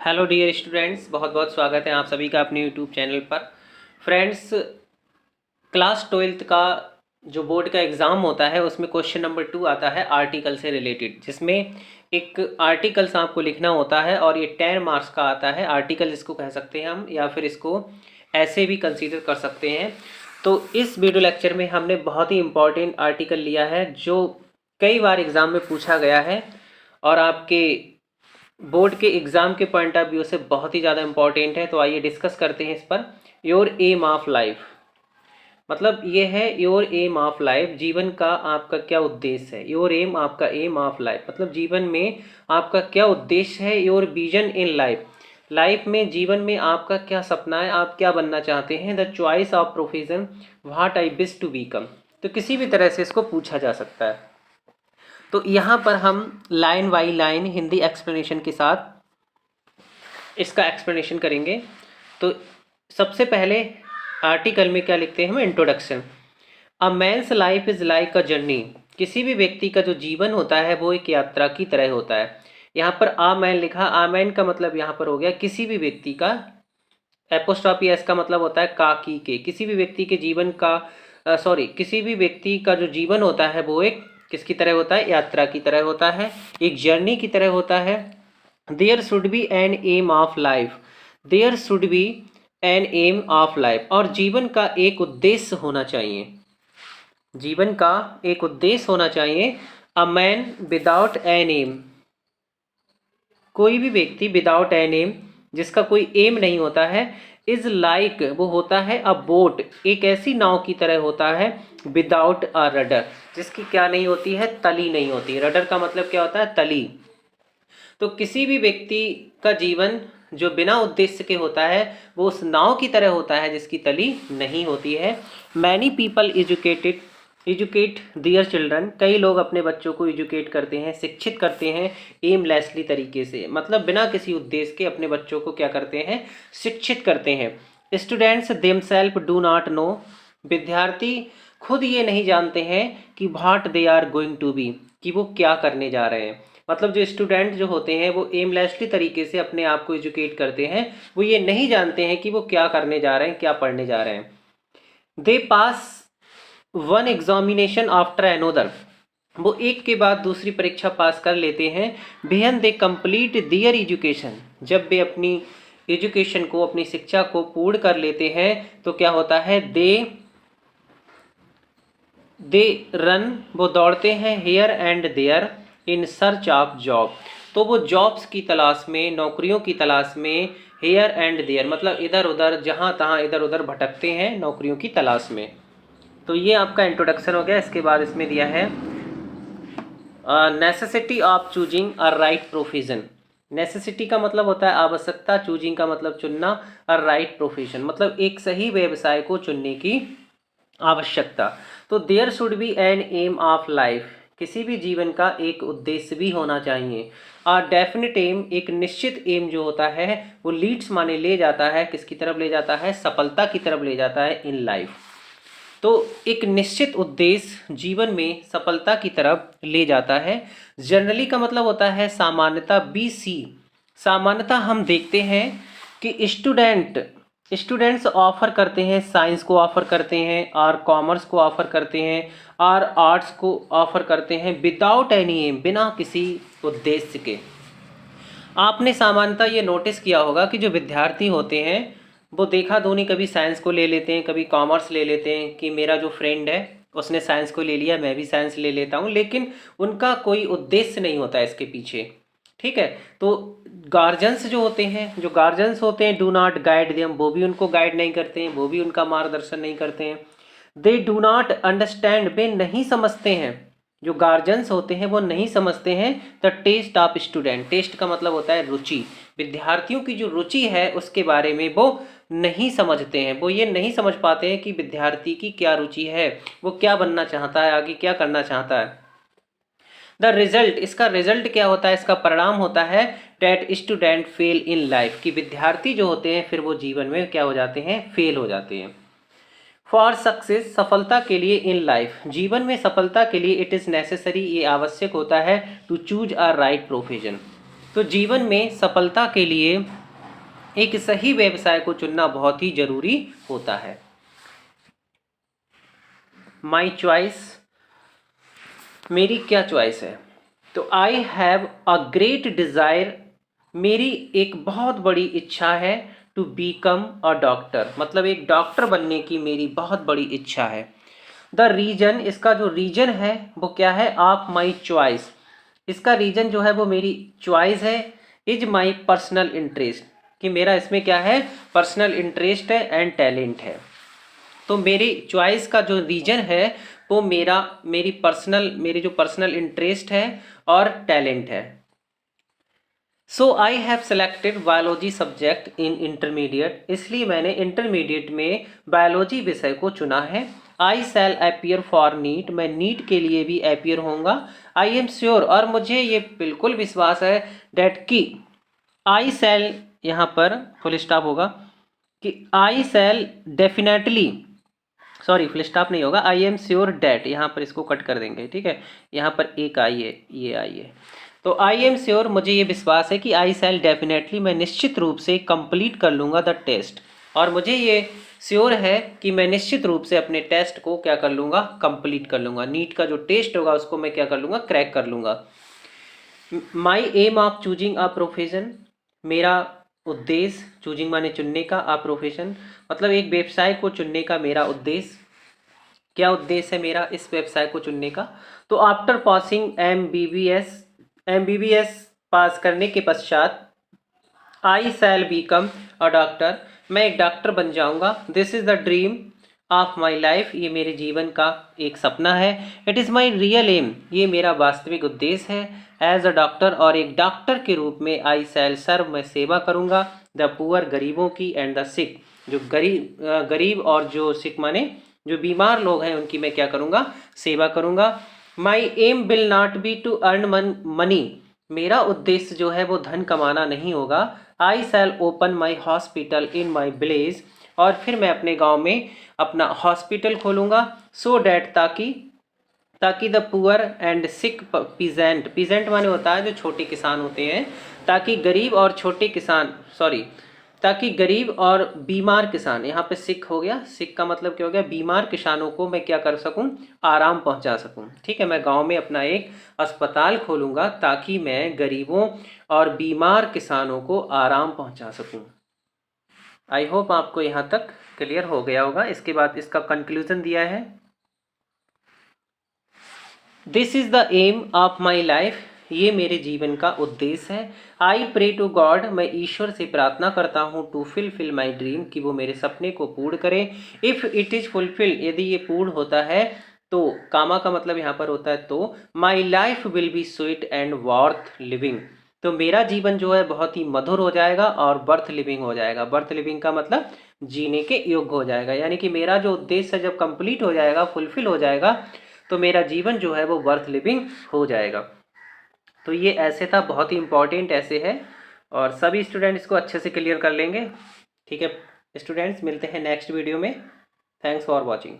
Hello dear students, बहुत बहुत स्वागत है आप सभी का अपने यूट्यूब चैनल पर। फ्रेंड्स, क्लास 12th का जो बोर्ड का एग्ज़ाम होता है उसमें क्वेश्चन नंबर 2 आता है आर्टिकल से रिलेटेड, जिसमें एक आर्टिकल्स आपको लिखना होता है और ये 10 मार्क्स का आता है। आर्टिकल इसको कह सकते हैं हम, या फिर इसको ऐसे भी कंसीडर कर सकते हैं। तो इस वीडियो लेक्चर में हमने बहुत ही इम्पॉर्टेंट आर्टिकल लिया है जो कई बार एग्ज़ाम में पूछा गया है और आपके बोर्ड के एग्ज़ाम के पॉइंट ऑफ व्यू से बहुत ही ज़्यादा इंपॉर्टेंट है। तो आइए डिस्कस करते हैं इस पर। योर एम ऑफ लाइफ, मतलब ये है योर एम ऑफ लाइफ, जीवन का आपका क्या उद्देश्य है। योर एम, आपका एम ऑफ लाइफ मतलब जीवन में आपका क्या उद्देश्य है। Your vision in life, life में जीवन में आपका क्या सपना है, आप क्या बनना चाहते हैं। The choice of profession, what I wish to become. तो किसी भी तरह से इसको पूछा जा सकता है। तो यहाँ पर हम line by line Hindi explanation के साथ इसका एक्सप्लेनेशन करेंगे। तो सबसे पहले आर्टिकल में क्या लिखते हैं हम, introduction. A man's life is like a journey, किसी भी व्यक्ति का जो जीवन होता है वो एक यात्रा की तरह होता है। यहाँ पर आ मैन लिखा, आ मैन का मतलब यहाँ पर हो गया किसी भी व्यक्ति का। एपोस्ट्रॉफी एस का मतलब होता है का की के, किसी भी व्यक्ति के जीवन का किसी भी व्यक्ति का जो जीवन होता है वो एक किसकी तरह होता है, यात्रा की तरह होता है, एक जर्नी की तरह होता है। There should be an aim of life, there should be an aim of life, और जीवन का एक उद्देश्य होना चाहिए, जीवन का एक उद्देश्य होना चाहिए। A man without an aim, कोई भी व्यक्ति विदाउट एन एम, जिसका कोई एम नहीं होता है, इज लाइक, वो होता है अ बोट, एक ऐसी नाव की तरह होता है, विदाउट अ रडर, जिसकी क्या नहीं होती है, तली नहीं होती। रडर का मतलब क्या होता है, तली। तो किसी भी व्यक्ति का जीवन जो बिना उद्देश्य के होता है वो उस नाव की तरह होता है जिसकी तली नहीं होती है। Many people educate their children, कई लोग अपने बच्चों को एजुकेट करते हैं, शिक्षित करते हैं एमलेसली तरीके से, मतलब बिना किसी उद्देश्य के अपने बच्चों को क्या करते हैं, शिक्षित करते हैं। Students themselves do not know, विद्यार्थी खुद ये नहीं जानते हैं कि what they are going to be, कि वो क्या करने जा रहे हैं। मतलब जो स्टूडेंट जो होते हैं वो एमलेसली तरीके से अपने आप को एजुकेट करते हैं, वो ये नहीं जानते हैं कि वो क्या करने जा रहे हैं, क्या पढ़ने जा रहे हैं। दे पास वन एग्जामिनेशन आफ्टर एनोदर, वो एक के बाद दूसरी परीक्षा पास कर लेते हैं। बेहन दे कंप्लीट दियर एजुकेशन, जब वे अपनी एजुकेशन को, अपनी शिक्षा को पूर्ण कर लेते हैं तो क्या होता है, दे रन, वो दौड़ते हैं, here and there in search of job, तो वो जॉब्स की तलाश में, नौकरियों की तलाश में, हेयर एंड देयर मतलब इधर उधर, जहाँ तहाँ इधर उधर भटकते हैं नौकरियों की तलाश में। तो ये आपका इंट्रोडक्शन हो गया। इसके बाद इसमें दिया है necessity of choosing a right profession. Necessity का मतलब होता है आवश्यकता, चूजिंग का मतलब चुनना, अ राइट प्रोफेशन मतलब एक सही व्यवसाय को चुनने की आवश्यकता। तो there should be an aim of life, किसी भी जीवन का एक उद्देश्य भी होना चाहिए। अ डेफिनेट एम, एक निश्चित एम जो होता है वो लीड्स माने ले जाता है, किसकी तरफ ले जाता है, सफलता की तरफ ले जाता है इन लाइफ। तो एक निश्चित उद्देश्य जीवन में सफलता की तरफ ले जाता है। जनरली का मतलब होता है सामान्यता, बी सी, सामान्यता हम देखते हैं कि स्टूडेंट्स ऑफर करते हैं, साइंस को ऑफर करते हैं, और कॉमर्स को ऑफर करते हैं, और आर्ट्स को ऑफर करते हैं, विदाउट एनी एम, बिना किसी उद्देश्य के। आपने सामान्यतः ये नोटिस किया होगा कि जो विद्यार्थी होते हैं वो देखा धोनी कभी साइंस को ले लेते हैं, कभी कॉमर्स ले लेते हैं, कि मेरा जो फ्रेंड है उसने साइंस को ले लिया, मैं भी साइंस ले लेता हूँ, लेकिन उनका कोई उद्देश्य नहीं होता है इसके पीछे। ठीक है, तो गार्जियंस जो होते हैं, जो गार्जियंस होते हैं, डू नॉट गाइड देम, वो भी उनको गाइड नहीं करते हैं, वो भी उनका मार्गदर्शन नहीं करते हैं। दे डू नॉट अंडरस्टैंड, वे नहीं समझते हैं, जो गार्जियंस होते हैं वो नहीं समझते हैं the taste of student. Taste का मतलब होता है रुचि, विद्यार्थियों की जो रुचि है उसके बारे में वो नहीं समझते हैं, वो ये नहीं समझ पाते हैं कि विद्यार्थी की क्या रुचि है, वो क्या बनना चाहता है, आगे क्या करना चाहता है। द रिजल्ट, इसका रिजल्ट क्या होता है, इसका परिणाम होता है that student fail in life, कि विद्यार्थी जो होते हैं फिर वो जीवन में क्या हो जाते हैं, फेल हो जाते हैं। फॉर सक्सेस, सफलता के लिए इन लाइफ, जीवन में सफलता के लिए इट इज़ नेसेसरी, ये आवश्यक होता है, to choose a right profession, तो जीवन में सफलता के लिए एक सही व्यवसाय को चुनना बहुत ही जरूरी होता है। माई चॉइस, मेरी क्या चॉइस है? तो I have a great desire, मेरी एक बहुत बड़ी इच्छा है टू बीकम अ डॉक्टर, मतलब एक डॉक्टर बनने की मेरी बहुत बड़ी इच्छा है। द रीजन, इसका जो रीजन है वो क्या है? ऑफ माई चॉइस, इसका रीजन जो है वो मेरी चॉइस है। इज माई पर्सनल इंटरेस्ट, कि मेरा इसमें क्या है? पर्सनल इंटरेस्ट है एंड टैलेंट है। तो मेरी चॉइस का जो रीजन है वो मेरी जो पर्सनल इंटरेस्ट है और टैलेंट है। So I have selected biology subject in intermediate, इसलिए मैंने इंटरमीडिएट में बायोलॉजी विषय को चुना है। I shall appear for NEET, मैं नीट के लिए भी अपीयर होऊंगा। आई एम श्योर, और मुझे ये बिल्कुल विश्वास है डेट की आई शैल, यहाँ पर फुल स्टॉप होगा कि आई शैल डेफिनेटली, सॉरी फुल स्टॉप नहीं होगा, आई एम श्योर डैट, यहाँ पर इसको कट कर देंगे, ठीक है। यहाँ पर एक आई है, ये आई है, तो आई एम श्योर, मुझे ये विश्वास है कि आई शैल डेफिनेटली, मैं निश्चित रूप से कंप्लीट कर लूँगा द टेस्ट, और मुझे ये श्योर है कि मैं निश्चित रूप से अपने टेस्ट को क्या कर लूँगा? कंप्लीट कर लूँगा। नीट का जो टेस्ट होगा उसको मैं क्या कर लूँगा? क्रैक कर लूँगा। My aim of choosing a profession, मेरा उद्देश्य, चूजिंग माने चुनने का, अ प्रोफेशन मतलब एक व्यवसाय को चुनने का मेरा उद्देश्य। क्या उद्देश्य है मेरा इस व्यवसाय को चुनने का? तो आफ्टर पासिंग एमबीबीएस पास करने के पश्चात आई शैल बीकम अ डॉक्टर, मैं एक डॉक्टर बन जाऊंगा। This is the dream of my life, ये मेरे जीवन का एक सपना है। It is my real aim, ये मेरा वास्तविक उद्देश्य है। एज अ डॉक्टर, और एक डॉक्टर के रूप में आई शैल सर्व, मैं सेवा करूंगा द पुअर, गरीबों की, एंड द सिक, जो गरीब और जो सिक माने जो बीमार लोग हैं उनकी मैं क्या करूंगा? सेवा करूंगा। My aim will not be to earn money, मेरा उद्देश्य जो है वो धन कमाना नहीं होगा। I shall open my hospital in my village, और फिर मैं अपने गांव में अपना हॉस्पिटल खोलूंगा। सो डैट, ताकि the poor and sick peasant माने होता है जो छोटे किसान होते हैं, ताकि गरीब और छोटे किसान, सॉरी, ताकि गरीब और बीमार किसान, यहाँ पे सिक हो गया, सिक का मतलब क्या हो गया? बीमार किसानों को मैं क्या कर सकूं? आराम पहुंचा सकूं, ठीक है। मैं गांव में अपना एक अस्पताल खोलूंगा ताकि मैं गरीबों और बीमार किसानों को आराम पहुंचा सकूं। आई होप आपको यहाँ तक क्लियर हो गया होगा। इसके बाद इसका कंक्लूजन दिया है, this is the aim of my life, ये मेरे जीवन का उद्देश्य है। आई प्रे टू गॉड, मैं ईश्वर से प्रार्थना करता हूँ, टू फिल माई ड्रीम, कि वो मेरे सपने को पूर्ण करे। इफ़ इट इज़ फुलफिल, यदि ये पूर्ण होता है तो, कामा का मतलब यहाँ पर होता है तो, my life will be sweet and worth living, तो मेरा जीवन जो है बहुत ही मधुर हो जाएगा और बर्थ लिविंग हो जाएगा। बर्थ लिविंग का मतलब जीने के योग्य हो जाएगा, यानी कि मेरा जो उद्देश्य है जब कंप्लीट हो जाएगा, फुलफिल हो जाएगा, तो मेरा जीवन जो है वो बर्थ लिविंग हो जाएगा। तो ये ऐसे था, बहुत ही इंपॉर्टेंट ऐसे है, और सभी स्टूडेंट इसको अच्छे से क्लियर कर लेंगे, ठीक है। स्टूडेंट्स, मिलते हैं नेक्स्ट वीडियो में। Thanks for watching.